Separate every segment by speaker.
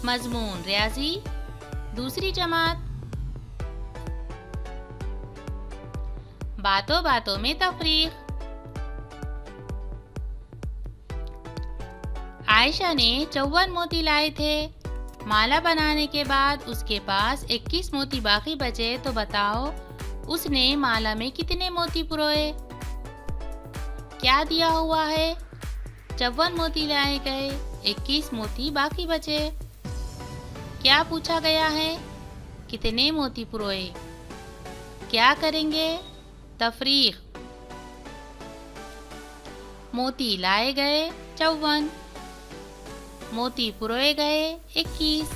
Speaker 1: मजमून रियाजी दूसरी जमात। बातों बातों में तफरीक। आयशा ने 54 मोती लाए थे। माला बनाने के बाद उसके पास 21 मोती बाकी बचे, तो बताओ उसने माला में कितने मोती पुरोए। क्या दिया हुआ है? 54 मोती लाए गए, 21 मोती बाकी बचे। क्या पूछा गया है? कितने मोती पुरोए। क्या करेंगे? तफरीक। मोती लाए गए 54, मोती पुरोए गए 21।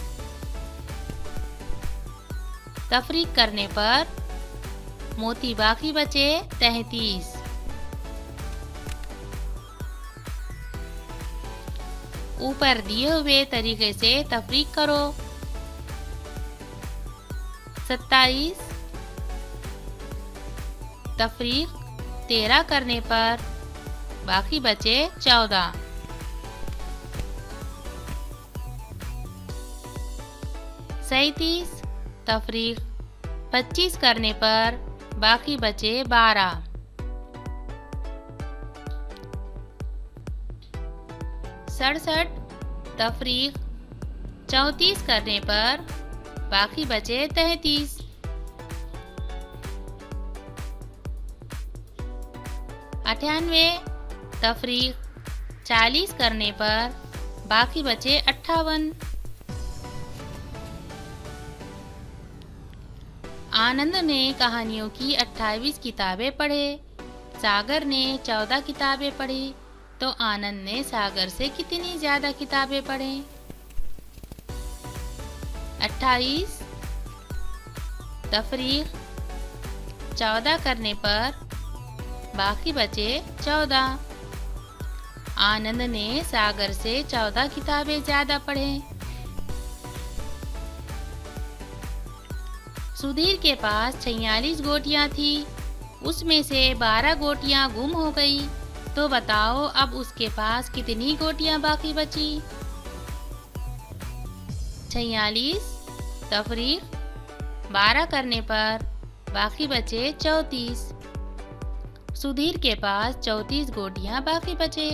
Speaker 1: तफरीक करने पर मोती बाकी बचे 33। ऊपर दिए हुए तरीके से तफरीक करो। 27 तफरीक 13 करने पर बाकी बचे 14। 37 तफरीक 25 करने पर बाकी बचे 12। 67 तफरीक 34 करने पर बाकी बचे 33। 98 तफरीक 40 करने पर बाकी बचे 58। आनंद ने कहानियों की 28 किताबें पढ़े। सागर ने 14 किताबें पढ़ी, तो आनंद ने सागर से कितनी ज्यादा किताबें पढ़े। 28 तफरीक 14 करने पर बाकी बचे 14। आनंद ने सागर से 14 किताबें ज्यादा पढ़े। सुधीर के पास 46 गोटियां थी, उसमें से 12 गोटियां गुम हो गई, तो बताओ अब उसके पास कितनी गोटियां बाकी बची। 46 तफरीक 12 करने पर बाकी बचे 34। सुधीर के पास 34 गोटियां बाकी बचे।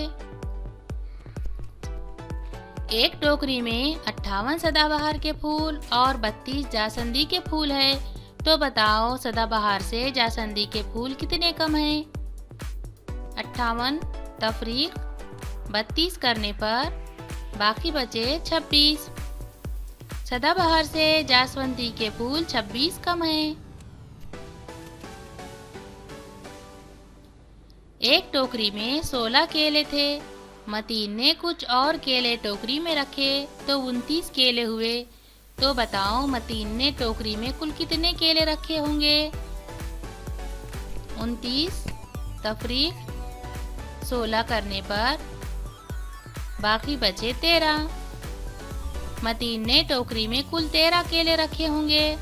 Speaker 1: एक टोकरी में 58 सदाबहार के फूल और 32 जासंदी के फूल है, तो बताओ सदाबहार से जासंदी के फूल कितने कम हैं। 58 तफरीक 32 करने पर बाकी बचे 26। सदाबहार से जासवंती के फूल 26 कम हैं। एक टोकरी में 16 केले थे। मतीन ने कुछ और केले टोकरी में रखे, तो 29 केले हुए, तो बताओ मतीन ने टोकरी में कुल कितने केले रखे होंगे। 29 तफरीक 16 करने पर बाकी बचे 13। मतीन ने टोकरी में कुल 13 केले रखे होंगे।